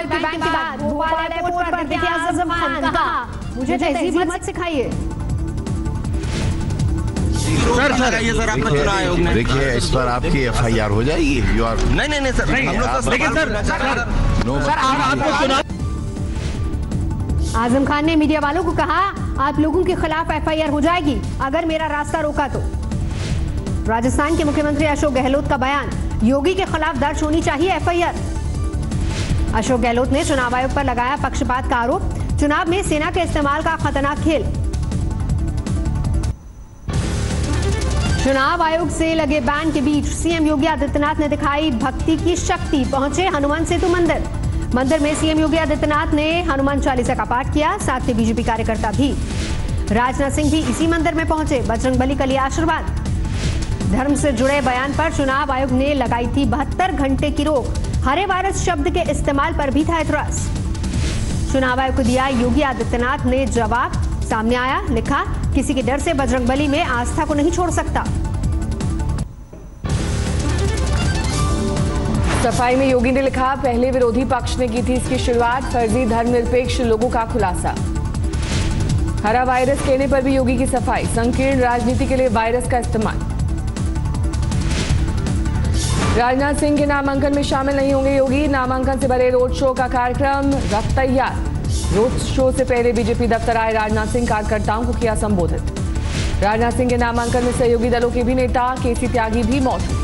Bank के बाद Bhopal airport पर दिखे आजम खान, कहा मुझे तहजीब मत सिखाइए। सर आपका चुनाव आयोग ने देखिए इस पर आपकी FIR हो जाएगी। नहीं सर, लेकिन सर आपको चुनाव। आजम खान ने मीडिया वालों को कहा, आप लोगों के खिलाफ FIR हो जाएगी अगर मेरा रास्ता रोका तो। राजस्थान के मुख्यमंत्री अशोक गहलोत का बयान, योगी के खिलाफ दर्ज होनी चाहिए FIR। अशोक गहलोत ने चुनाव आयोग पर लगाया पक्षपात का आरोप, चुनाव में सेना के इस्तेमाल का खतरनाक खेल। चुनाव आयोग से लगे बैन के बीच सीएम योगी आदित्यनाथ ने दिखाई भक्ति की शक्ति, पहुंचे हनुमान सेतु मंदिर में सीएम योगी आदित्यनाथ ने हनुमान चालीसा का पाठ किया, साथ ही बीजेपी कार्यकर्ता भी। राजनाथ सिंह भी इसी मंदिर में पहुंचे, बजरंगबली का लिया आशीर्वाद। धर्म से जुड़े बयान पर चुनाव आयोग ने लगाई थी 72 घंटे की रोक, हरे वायरस शब्द के इस्तेमाल पर भी था एतराज। चुनाव आयोग को दिया योगी आदित्यनाथ ने जवाब, सामने आया, लिखा किसी के डर से बजरंगबली में आस्था को नहीं छोड़ सकता। सफाई में योगी ने लिखा, पहले विरोधी पक्ष ने की थी इसकी शुरुआत, फर्जी धर्मनिरपेक्ष लोगों का खुलासा। हरा वायरस कहने पर भी योगी की सफाई, संकीर्ण राजनीति के लिए वायरस का इस्तेमाल। राजनाथ सिंह के नामांकन में शामिल नहीं होंगे योगी, नामांकन से भरे रोड शो का कार्यक्रम रख तैयार। रोड शो से पहले बीजेपी दफ्तर आए राजनाथ सिंह, कार्यकर्ताओं को किया संबोधित। राजनाथ सिंह के नामांकन में सहयोगी दलों के भी नेता केसी त्यागी भी मौजूद।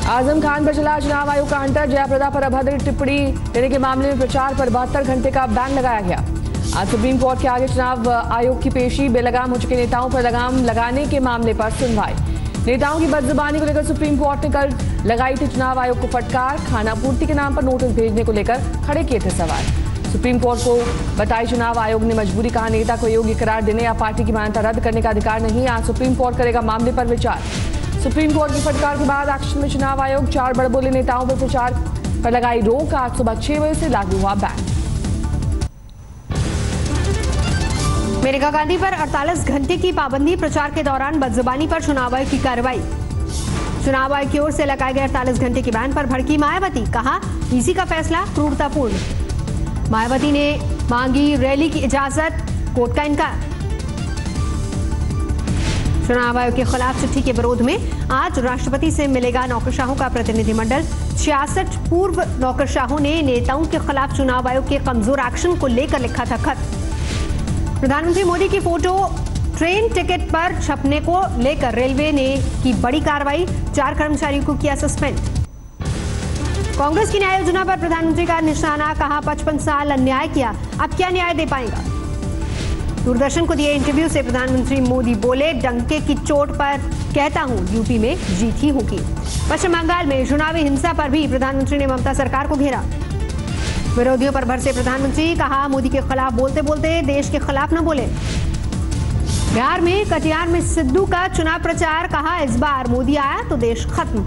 आजम खान पर चला चुनाव आयोग का हंटर, जयाप्रदा पर अभद्र टिप्पणी देने के मामले में प्रचार पर 72 घंटे का बैन लगाया गया। आज सुप्रीम कोर्ट के आगे चुनाव आयोग की पेशी, बेलगाम हो चुके नेताओं पर लगाम लगाने के मामले पर सुनवाई। नेताओं की बदजुबानी को लेकर सुप्रीम कोर्ट ने कल लगाई थी चुनाव आयोग को फटकार, खानापूर्ति के नाम पर नोटिस भेजने को लेकर खड़े किए थे सवाल। सुप्रीम कोर्ट को बताई चुनाव आयोग ने मजबूरी, कहा नेता को योग्य करार देने या पार्टी की मान्यता रद्द करने का अधिकार नहीं। आज सुप्रीम कोर्ट करेगा मामले पर विचार। सुप्रीम कोर्ट की फटकार के बाद एक्शन में चुनाव आयोग, 4 बड़बोले नेताओं पर प्रचार पर लगाई रोक। आज सुबह 6 बजे से लागू हुआ बैन। मेनका गांधी पर 48 घंटे की पाबंदी, प्रचार के दौरान बदजुबानी पर चुनाव आयोग की कार्रवाई। चुनाव आयोग की ओर से लगाए गए 48 घंटे के बैन पर भड़की मायावती, कहा ईसी का फैसला क्रूरतापूर्ण। मायावती ने मांगी रैली की इजाजत, कोर्ट का इनकार। चुनाव आयोग के खिलाफ चिट्ठी के विरोध में आज राष्ट्रपति से मिलेगा नौकरशाहों का प्रतिनिधिमंडल। 66 पूर्व नौकरशाहों ने नेताओं के खिलाफ चुनाव आयोग के कमजोर एक्शन को लेकर लिखा था खत। प्रधानमंत्री मोदी की फोटो ट्रेन टिकट पर छपने को लेकर रेलवे ने की बड़ी कार्रवाई, 4 कर्मचारियों को किया सस्पेंड। कांग्रेस की न्याय योजना पर प्रधानमंत्री का निशाना, कहा 55 साल अन्याय किया, अब क्या न्याय दे पाएगा। दूरदर्शन को दिए इंटरव्यू से प्रधानमंत्री मोदी बोले, डंके की चोट पर कहता हूं यूपी में जीत ही होगी। पश्चिम बंगाल में चुनावी हिंसा पर भी प्रधानमंत्री ने ममता सरकार को घेरा। विरोधियों पर भड़के प्रधानमंत्री, कहा मोदी के खिलाफ बोलते बोलते देश के खिलाफ न बोले। बिहार में कटिहार में सिद्धू का चुनाव प्रचार, कहा इस बार मोदी आया तो देश खत्म।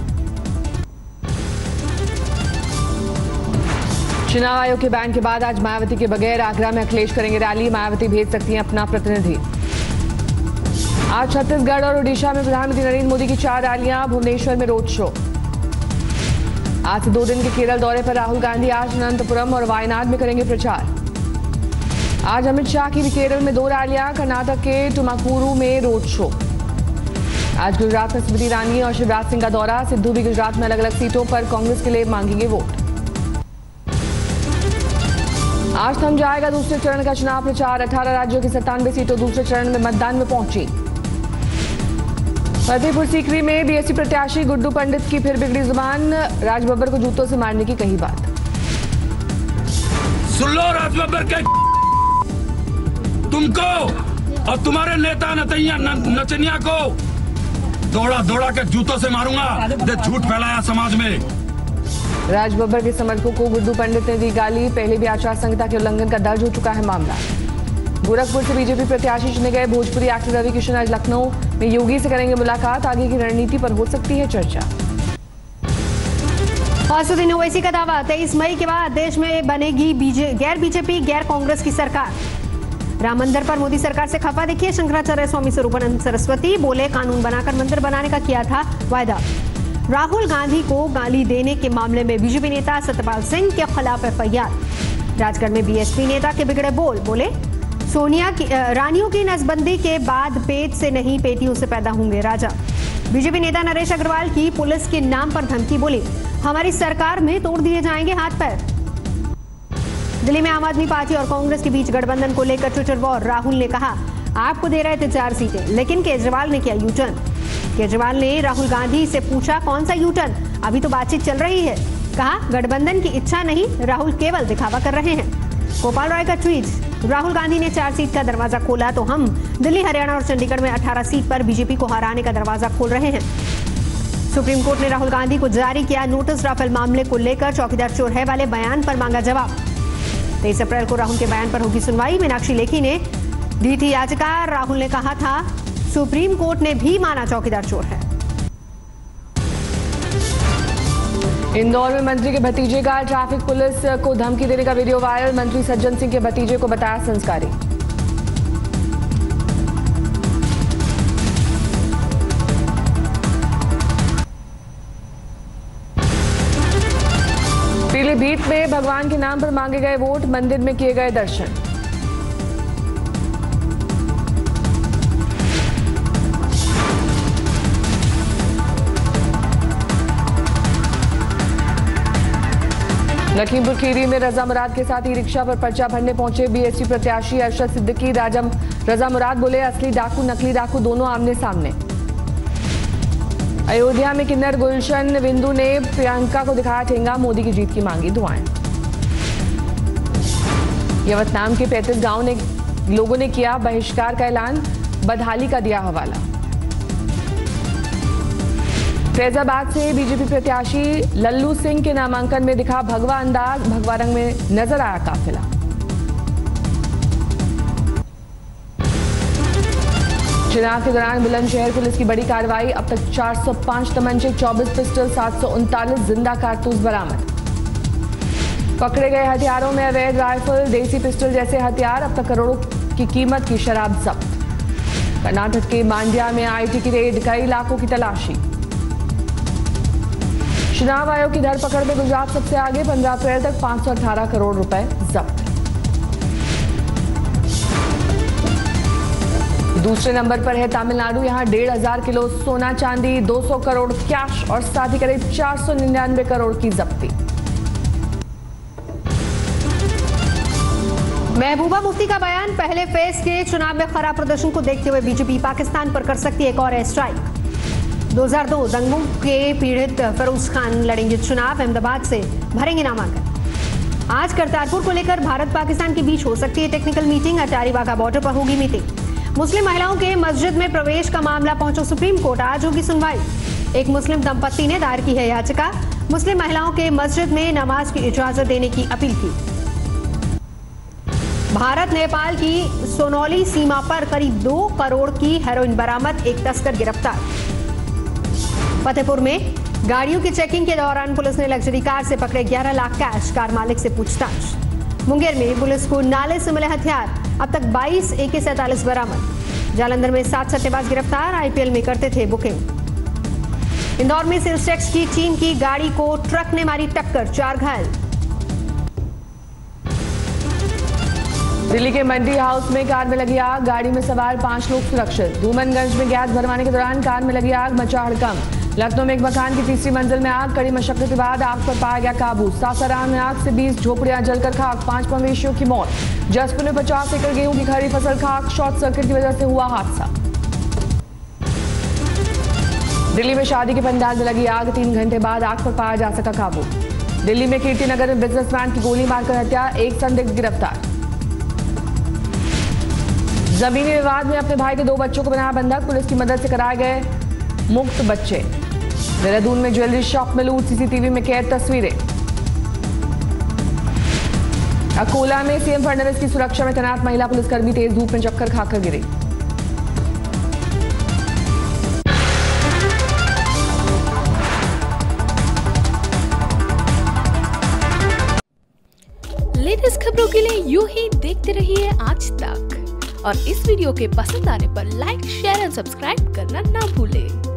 चुनाव आयोग के बैन के बाद आज मायावती के बगैर आगरा में अखिलेश करेंगे रैली, मायावती भेज सकती हैं अपना प्रतिनिधि। आज छत्तीसगढ़ और ओडिशा में प्रधानमंत्री नरेंद्र मोदी की 4 रैलियां, भुवनेश्वर में रोड शो। आज से 2 दिन के केरल दौरे पर राहुल गांधी, आज अनंतपुरम और वायनाड में करेंगे प्रचार। आज अमित शाह की भी केरल में 2 रैलियां, कर्नाटक के तुमाकुरू में रोड शो। आज गुजरात में स्मृति ईरानी और शिवराज सिंह का दौरा, सिद्धू भी गुजरात में अलग अलग सीटों पर कांग्रेस के लिए मांगेंगे वोट। आज थम जाएगा दूसरे चरण का चुनाव प्रचार, 18 राज्यों की 97 सीटों दूसरे चरण में मतदान में पहुंची। फतेहपुर सीकरी में बीएसपी प्रत्याशी गुड्डू पंडित की फिर बिगड़ी जुबान, राज बब्बर को जूतों से मारने की कही बात। सुन लो राज बब्बर के, तुमको और तुम्हारे नेता नचनिया को दौड़ा दौड़ा के जूतों से मारूंगा, झूठ फैलाया समाज में। राज बब्बर के समर्थकों को गुड्डू पंडित ने दी गाली, पहले भी आचार संहिता के उल्लंघन का दर्ज हो चुका है मामला। गोरखपुर से बीजेपी प्रत्याशी चुने गए भोजपुरी एक्टर रवि किशन आज लखनऊ में योगी से करेंगे मुलाकात, आगे की रणनीति पर हो सकती है चर्चा। असदुद्दीन ओवैसी का दावा, 23 मई के बाद देश में बनेगी गैर बीजेपी गैर कांग्रेस की सरकार। राम मंदिर पर मोदी सरकार से खफा, देखिए शंकराचार्य स्वामी स्वरूपानंद सरस्वती बोले, कानून बनाकर मंदिर बनाने का किया था वायदा। राहुल गांधी को गाली देने के मामले में बीजेपी नेता सत्यपाल सिंह के खिलाफ एफआईआर। राजगढ़ में बीएसपी नेता के बिगड़े बोले सोनिया की रानियों की नसबंदी के बाद पेट से नहीं पेटियों से पैदा होंगे राजा। बीजेपी नेता नरेश अग्रवाल की पुलिस के नाम पर धमकी, बोली हमारी सरकार में तोड़ दिए जाएंगे हाथ पैर। दिल्ली में आम आदमी पार्टी और कांग्रेस के बीच गठबंधन को लेकर ट्विटर वॉर। राहुल ने कहा आपको दे रहे थे 4 सीटें, लेकिन केजरीवाल ने किया यू टर्न। केजरीवाल ने राहुल गांधी से पूछा कौन सा यू टर्न, अभी तो बातचीत चल रही है। कहा गठबंधन की इच्छा नहीं, राहुल केवल दिखावा कर रहे हैं। गोपाल राय का ट्वीट, राहुल गांधी ने 4 सीट का दरवाजा खोला तो हम दिल्ली, हरियाणा और चंडीगढ़ में 18 सीट पर बीजेपी को हराने का दरवाजा खोल रहे हैं। सुप्रीम कोर्ट ने राहुल गांधी को जारी किया नोटिस। राफेल मामले को लेकर चौकीदार चोर है वाले बयान पर मांगा जवाब। 23 अप्रैल को राहुल के बयान पर होगी सुनवाई। मीनाक्षी लेखी ने दी थी याचिका। राहुल ने कहा था सुप्रीम कोर्ट ने भी माना चौकीदार चोर है। इंदौर में मंत्री के भतीजे का ट्रैफिक पुलिस को धमकी देने का वीडियो वायरल। मंत्री सज्जन सिंह के भतीजे को बताया संस्कारी। पीलीभीत में भगवान के नाम पर मांगे गए वोट, मंदिर में किए गए दर्शन। लखीमपुर खीरी में रजा मुराद के साथ ई रिक्शा पर पर्चा भरने पहुंचे बीएसपी प्रत्याशी अरशद सिद्दीकी। रजा मुराद बोले असली डाकू नकली डाकू दोनों आमने सामने। अयोध्या में किन्नर गुलशन बिंदु ने प्रियंका को दिखाया ठेंगा, मोदी की जीत की मांगी दुआएं। यवतनाम के 35 गांव ने लोगों ने किया बहिष्कार का ऐलान, बदहाली का दिया हवाला। फैजाबाद से बीजेपी प्रत्याशी लल्लू सिंह के नामांकन में दिखा भगवा अंदाज, भगवा रंग में नजर आया काफिला। चुनाव के दौरान बुलंदशहर पुलिस की बड़ी कार्रवाई, अब तक 405 तमंचे, 24 पिस्टल, 739 जिंदा कारतूस बरामद। पकड़े गए हथियारों में अवैध राइफल, देसी पिस्टल जैसे हथियार, अब तक करोड़ों की कीमत की शराब जब्त। कर्नाटक के मांड्या में आईटी की रेड, कई लाखों की तलाशी। चुनाव आयोग की धरपकड़ में गुजरात सबसे आगे, 15 अप्रैल तक 518 करोड़ रुपए जब्त। दूसरे नंबर पर है तमिलनाडु, यहां 1,500 किलो सोना चांदी, 200 करोड़ कैश और साथ ही करीब 499 करोड़ की जब्ती। महबूबा मुफ्ती का बयान, पहले फेज के चुनाव में खराब प्रदर्शन को देखते हुए बीजेपी पाकिस्तान पर कर सकती है एक और एयर स्ट्राइक। 2002 दंगों के पीड़ित फरोज खान लड़ेंगे चुनाव, अहमदाबाद से भरेंगे नामांकन। आज करतारपुर को लेकर भारत पाकिस्तान के बीच हो सकती है technical meeting, Attari Wagah border पर होगी मीटिंग। मुस्लिम महिलाओं के मस्जिद में प्रवेश का मामला पहुंचा सुप्रीम कोर्ट, आज होगी सुनवाई। एक मुस्लिम दंपत्ति ने दायर की है याचिका, मुस्लिम महिलाओं के मस्जिद में नमाज की इजाजत देने की अपील की। भारत नेपाल की सोनौली सीमा पर करीब 2 करोड़ की हेरोइन बरामद, एक तस्कर गिरफ्तार। फतेहपुर में गाड़ियों की चेकिंग के दौरान पुलिस ने लग्जरी कार से पकड़े 11 लाख कैश, कार मालिक से पूछताछ। मुंगेर में पुलिस को नाले से मिले हथियार, अब तक 22 AK-47 बरामद। जालंधर में 7 सट्टेबाज गिरफ्तार, आईपीएल में करते थे बुकिंग। इंदौर में सेल्स टैक्स की टीम की गाड़ी को ट्रक ने मारी टक्कर, 4 घायल। दिल्ली के मंडी हाउस में कार में लगी आग, गाड़ी में सवार 5 लोग सुरक्षित। धूमनगंज में गैस भरवाने के दौरान कार में लगी आग, मचा हड़कंप। लखनऊ में एक मकान की 3री मंजिल में आग, कड़ी मशक्कत के बाद आग पर पाया गया काबू। सासाराम में आग से 20 झोपड़ियां जलकर खाक, 5 मवेशियों की मौत। जसपुर में 50 एकड़ गेहूं की खड़ी फसल खाक, शॉर्ट सर्किट की वजह से हुआ हादसा। दिल्ली में शादी के पंडाल में लगी आग, 3 घंटे बाद आग पर पाया जा सका काबू। दिल्ली में कीर्तिनगर में बिजनेसमैन की गोली मारकर हत्या, एक संदिग्ध गिरफ्तार। जमीनी विवाद में अपने भाई के 2 बच्चों को बनाया बंधक, पुलिस की मदद से कराए गए मुक्त बच्चे। देहरादून में ज्वेलरी शॉप में लूट, सीसीटीवी में कैद तस्वीरें। अकोला में सीएम फडणवीस की सुरक्षा में तैनात महिला पुलिसकर्मी तेज धूप में चक्कर खाकर गिरी। लेटेस्ट खबरों के लिए यूं ही देखते रहिए आज तक, और इस वीडियो के पसंद आने पर लाइक, शेयर और सब्सक्राइब करना ना भूलें।